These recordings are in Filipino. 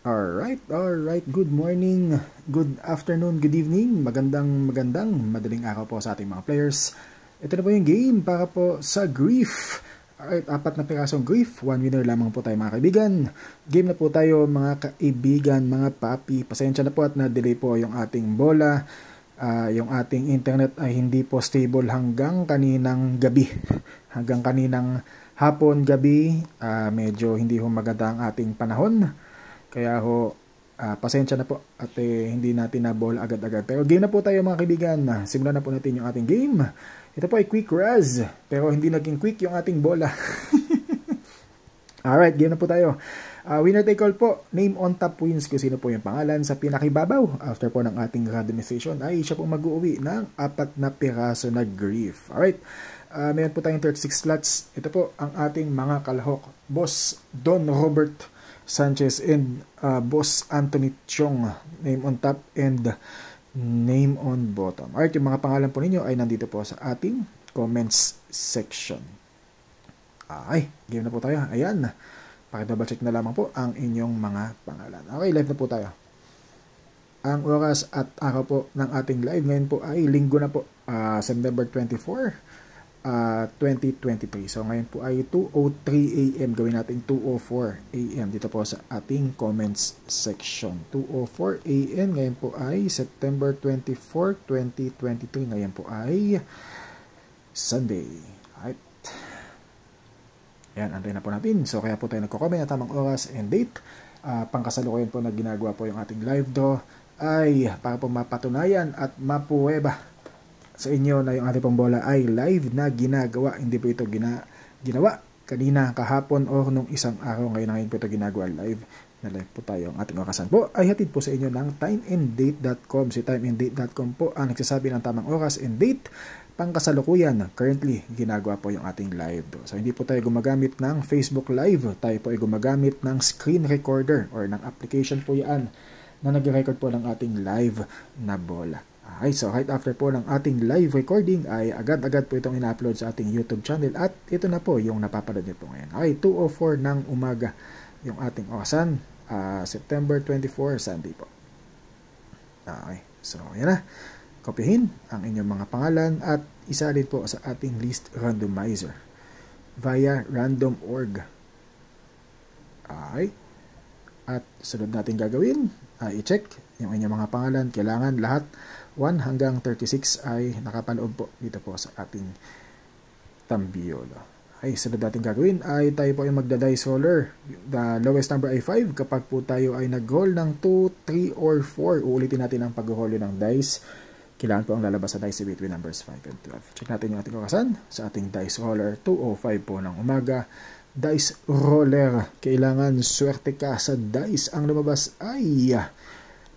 Alright. Good morning, good afternoon, good evening. Magandang madaling araw po sa ating mga players. Ito na po yung game para po sa Grief. Alright, 4 na pirasong Grief. 1 winner lamang po tayo mga kaibigan. Game na po tayo mga kaibigan, mga papi. Pasensya na po at na-delay po yung ating bola. Yung ating internet ay hindi po stable hanggang kaninang gabi. Hanggang kaninang hapon, gabi. Medyo hindi ho maganda ang ating panahon. Kaya ho, pasensya na po at hindi natin na bola agad-agad. Pero game na po tayo mga kaibigan. Simulan na po natin yung ating game. Ito po ay quick raz. Pero hindi naging quick yung ating bola. Alright, game na po tayo. Winner take all po. Name on top wins kung sino po yung pangalan sa pinakibabaw. After po ng ating randomization ay siya po mag-uwi ng 4 na piraso na Grief. Alright. Mayroon po tayong 36 slots. Ito po ang ating mga kalahok. Boss Don Robert Sanchez and Boss Anthony Chong, name on top and name on bottom. Alright, yung mga pangalan po ninyo ay nandito po sa ating comments section. Okay, game na po tayo. Ayan, pakidouble check na lamang po ang inyong mga pangalan. Okay, live na po tayo. Ang oras at araw po ng ating live ngayon po ay linggo na po, September 24. 2023. So ngayon po ay 2:03 AM. Gawin natin 2:04 AM dito po sa ating comments section. 2:04 AM. Ngayon po ay September 24, 2023. Ngayon po ay Sunday. Right. Yan, antayin na po natin. So kaya po tayo nagko-comment na tamang oras and date. Pangkasalukuyan po na ginagawa po yung ating live draw ay para po mapatunayan at mapuweba sa inyo na yung ating pong bola ay live na ginagawa. Hindi po ito ginawa kanina, kahapon, o nung isang araw. Ngayon po ito ginagawa live. Na live po tayo. Ang ating orasan po ay hatid po sa inyo ng timeanddate.com. Si timeanddate.com po ang nagsasabi ng tamang oras and date pangkasalukuyan. Currently, ginagawa po yung ating live. So, hindi po tayo gumagamit ng Facebook Live. Tayo po ay gumagamit ng screen recorder or ng application po yan na nag-record po ng ating live na bola. Okay, so right after po ng ating live recording ay agad-agad po itong ina-upload sa ating YouTube channel at ito na po yung napapanood nyo po ngayon. Okay, 2:04 ng umaga yung ating orasan, September 24, Sunday po. Okay, so yan na. Kopyahin ang inyong mga pangalan at isalin po sa ating list randomizer via random.org. Okay, at sunod natin gagawin, i-check yung inyong mga pangalan. Kailangan lahat 1 hanggang 36 ay nakapaloob po dito po sa ating tambiyolo. Ay, sunod natin gagawin ay tayo po ay magda-dice roller. The lowest number ay 5. Kapag po tayo ay nag-roll ng 2, 3, or 4, uulitin natin ang pag-roll ng dice. Kailangan po ang lalabas sa dice between numbers 5 and 12. Check natin yung ating orasan sa ating dice roller. 2:05 po ng umaga. Dice roller. Kailangan swerte ka sa dice. Ang lumabas ay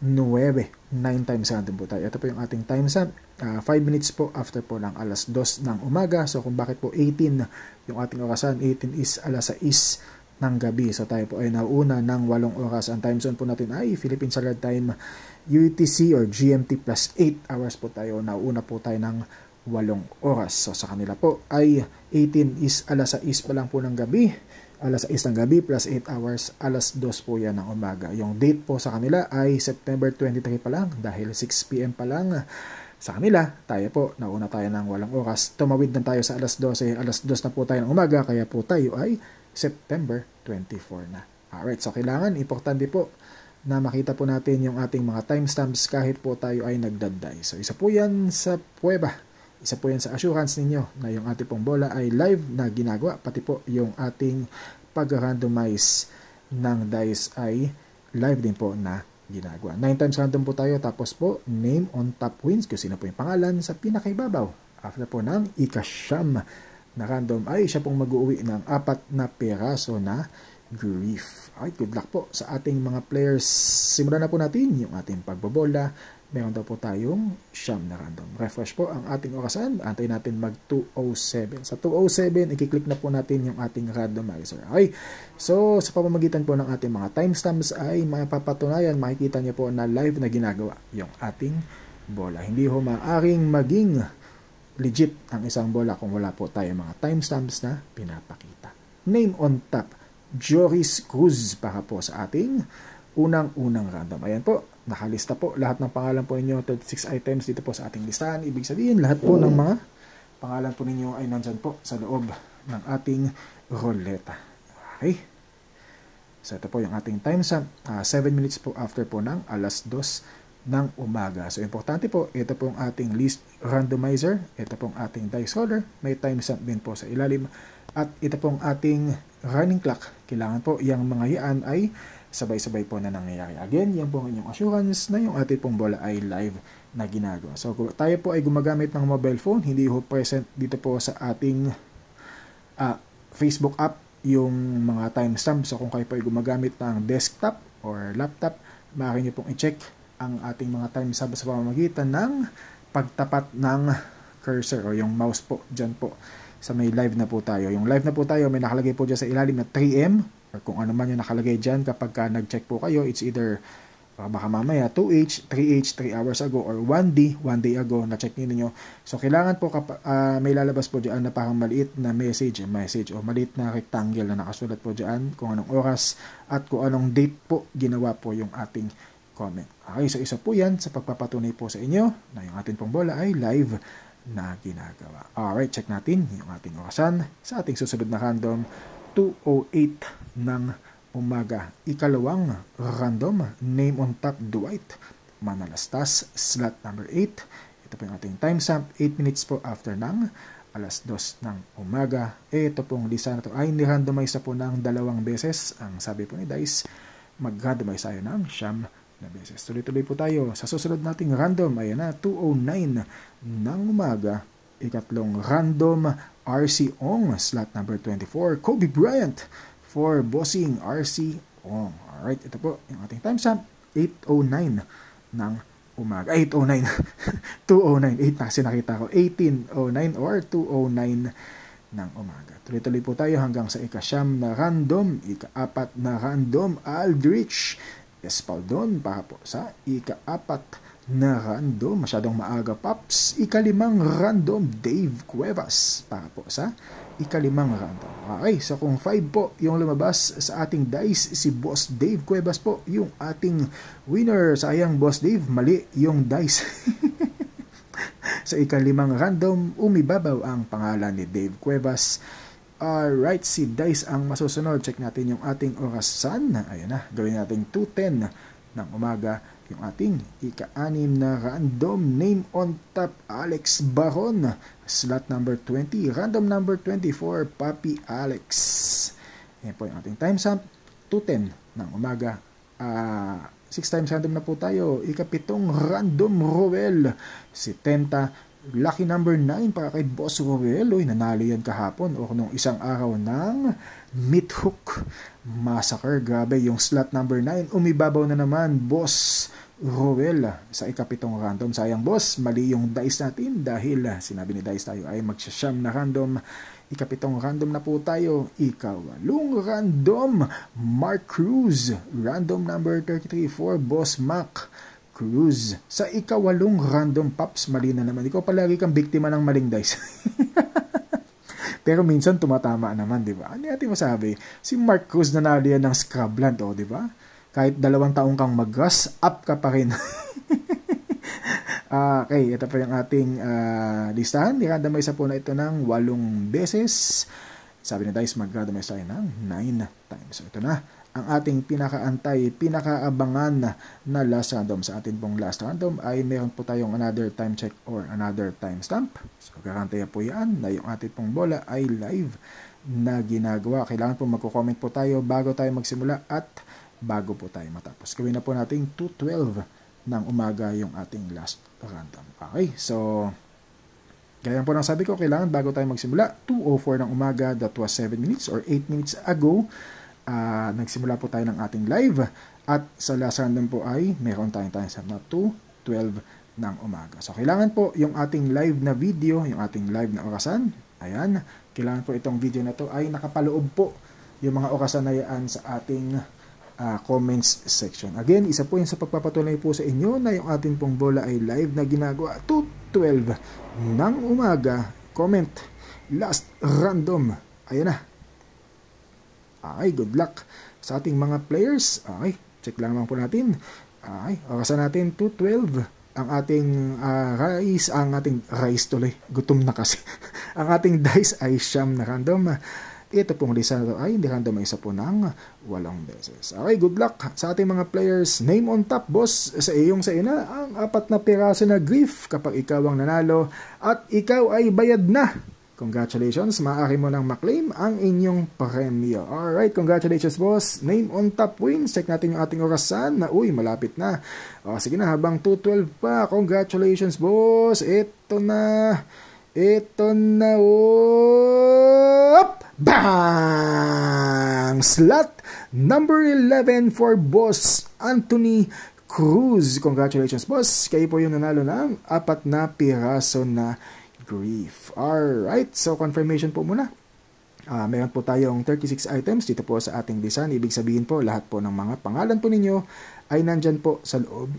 9 times random po tayo. Ito po yung ating time stamp. 5 minutes po after po ng alas 2 ng umaga. So kung bakit po 18 yung ating orasan, 18 is alas 6 ng gabi. So tayo po ay nauna ng 8 oras. Ang time zone po natin ay Philippine Standard Time, UTC or GMT plus 8 hours po tayo. Nauna po tayo ng 8 oras. So sa kanila po ay 18 is alas 6 pa lang po ng gabi. Alas 6 ng gabi plus 8 hours, alas 2 po yan ng umaga. Yung date po sa kanila ay September 23 pa lang dahil 6 PM pa lang. Sa kanila, tayo po, nauna tayo ng 8 oras. Tumawid na tayo sa alas 12, alas 2 na po tayo ng umaga, kaya po tayo ay September 24 na. Alright, so kailangan, importante po na makita po natin yung ating mga timestamps kahit po tayo ay nagdaday. So isa po yan sa prueba. Isa po yan sa assurance ninyo na yung ating pong bola ay live na ginagawa. Pati po yung ating pag-randomize ng dice ay live din po na ginagawa. 9 times random po tayo. Tapos po, name on top wins. Kung sino po yung pangalan sa pinakaibabaw. After po ng ikasyam na random ay siya pong mag-uwi ng 4 na piraso na Grief. Okay, good luck po sa ating mga players. Simulan na po natin yung ating pagbobola. Meron daw po tayong siyam na random. Refresh po ang ating orasan. Antayin natin mag 2:07. Sa 2:07, i-click na po natin yung ating randomizer. Okay? So, sa pamamagitan po ng ating mga timestamps ay mapapatunayan, makikita niyo po na live na ginagawa yung ating bola. Hindi ho maaaring maging legit ang isang bola kung wala po tayo mga timestamps na pinapakita. Name on top, Joris Cruz para po sa ating unang-unang random. Ayan po, nakalista po lahat ng pangalan po ninyo, 36 items dito po sa ating listahan. Ibig sabihin, lahat po ng mga pangalan po ninyo ay nandyan po sa loob ng ating ruleta. Okay? So ito po yung ating time stamp, 7 minutes po after po ng alas 2 ng umaga. So importante po, ito pong ating list randomizer, ito pong ating dice roller, may time stamp din po sa ilalim, at ito pong ating running clock. Kailangan po yung mga yan ay sabay-sabay po na nangyayari. Again, yan po ang inyong assurance na yung ating pong bola ay live na ginagawa. So tayo po ay gumagamit ng mobile phone, hindi ho present dito po sa ating Facebook app yung mga timestamp. So kung kayo po ay gumagamit ng desktop or laptop, maaari nyo pong i-check ang ating mga timestamp sa pamamagitan ng pagtapat ng cursor o yung mouse po dyan po sa may live na po tayo. Yung live na po tayo, may nakalagay po dyan sa ilalim na 3M or kung ano man yung nakalagay dyan kapag ka nag-check po kayo, it's either baka mamaya 2H, 3H, 3 hours ago or 1D, 1 day ago na check niyo. So kailangan po may lalabas po dyan na parang maliit na message o maliit na rectangle na nakasulat po dyan kung anong oras at kung anong date po ginawa po yung ating comment. Okay, so isa po yan sa pagpapatunay po sa inyo na yung ating pong bola ay live na ginagawa. Alright, check natin yung ating orasan sa ating susunod na random, 2:08 ng umaga. Ikalawang random, name on top, Dwight Manalastas, slot number 8. Ito po yung ating time stamp, 8 minutes po after ng alas 2 ng umaga. Ito pong lista na ito ay ni-randomize po ng 2 beses. Ang sabi po ni Dice, mag-randomize tayo ng 9 na beses. Tuloy-tuloy po tayo. Sa susunod nating random, ayan na, 2:09 ng umaga. Ikatlong random, RC Ong, slot number 24, Kobe Bryant for Bossing RC Ong. Alright, ito po yung ating timestamp, 8:09 ng umaga. 8:09. 2:09. 8 na kasi nakita ko. 18:09 or 2:09 ng umaga. Tuloy-tuloy po tayo hanggang sa ika-9 na random, ika-4 na random, Aldrich Espaldon para po sa ika-4 na random. Masyadong maaga, Pops. Ika-5 random, Dave Cuevas para po sa ika-5 random. Okay, so kung 5 po yung lumabas sa ating dice, si Boss Dave Cuevas po yung ating winner. Sayang, Boss Dave, mali yung dice. Sa ika-5 random, umibabaw ang pangalan ni Dave Cuevas. Alright, si Dice ang masusunod. Check natin yung ating orasan. Ayan na, gawin natin 2:10 ng umaga. Yung ating ika-6 na random, name on top, Alex Baron, slot number 20, random number 24, Papi Alex. Ayan po yung ating timestamp, 2:10 ng umaga. 6 times random na po tayo. Ika-7 random, Roel, si Tenta, lucky number 9 para kay Boss Roel. Uy, nanalo yan kahapon o nung isang araw ng Meat Hook Massacre. Grabe, yung slot number 9. Umibabaw na naman, Boss Roel, sa ika-7 random. Sayang, boss, mali yung dice natin dahil sinabi ni Dice tayo ay magsasyam na random. Ika-7 random na po tayo. Ika-8 random, Mark Cruz, random number 33 for Boss Mac Cruz. Sa ika-8 random, Pops, mali na naman. Ikaw palagi kang biktima ng maling dice. Pero minsan tumatama naman, di ba? Ano natin masabi? Si Mark Cruz nanalo yan ng Scrubland, di ba? Kahit 2 taong kang mag-gas, up ka pa rin. Okay, ito po yung ating listahan. I-randomize po na ito ng 8 beses. Sabi ni Dice, mag-randomize tayo ng 9 times. So ito na ang ating pinakaantay, pinakaabangan na last random. Sa ating pong last random ay meron po tayong another time check or another timestamp. So garantiya po yan na yung ating pong bola ay live na ginagawa. Kailangan po magko-comment po tayo bago tayo magsimula at bago po tayo matapos. Gawin na po natin 2:12 ng umaga yung ating last random. Okay, so gaya po ng sabi ko, kailangan bago tayo magsimula, 2:04 ng umaga, that was 7 minutes or 8 minutes ago. Nagsimula po tayo ng ating live at sa last random po ay meron tayong timestamp na 2:12 ng umaga. So kailangan po yung ating live na video, yung ating live na orasan, ayan, kailangan po itong video na to ay nakapaloob po yung mga orasan na yan sa ating comments section. Again, isa po yun sa pagpapatunay po sa inyo na yung ating pong bola ay live na ginagawa 2:12 ng umaga. Comment last random. Ayan na. Okay, good luck sa ating mga players. Okay, Check lang naman po natin. Ay, orasan natin 2:12. Ang ating rice tuloy. Gutom na kasi. Ang ating dice ay siyam na random. Ito pong lisa na ito ay hindi random, isa po ng 8 beses. Okay, good luck sa ating mga players. Name on top, boss. Sa iyo na ang 4 na piraso na grief kapag ikaw ang nanalo at ikaw ay bayad na. Congratulations, maaari mo nang maklaim ang inyong premyo. Alright, congratulations boss. Name on top wins. Check natin yung ating orasan na malapit na. O, sige na, habang 2:12 pa. Congratulations boss. Ito na. Bang! Slot number 11 for Boss Anthony Cruz. Congratulations, boss. Kayo po yung nanalo ng 4 na piraso na grief. Alright, so confirmation po muna. Meron po tayong 36 items dito po sa ating lisan. Ibig sabihin po, lahat po ng mga pangalan po ninyo ay nandyan po sa loob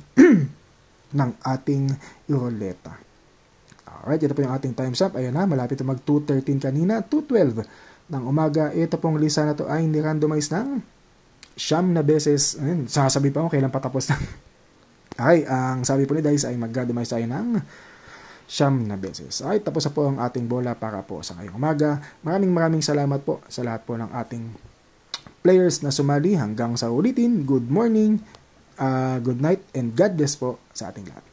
ng ating ruleta. Alright, ito po yung ating time stamp. Ayan na, malapit na mag 2:13 kanina. 2:12 ng umaga. Ito pong lisa na to ay ni-randomize ng 9 na beses. Ayun, sasabi pa ako kailan patapos na. Okay, ang sabi po ni Dice ay mag-randomize tayo ng 9 na beses. Okay, tapos na po ang ating bola para po sa ngayong umaga. Maraming salamat po sa lahat po ng ating players na sumali hanggang sa ulitin. Good morning, good night, and God bless po sa ating lahat.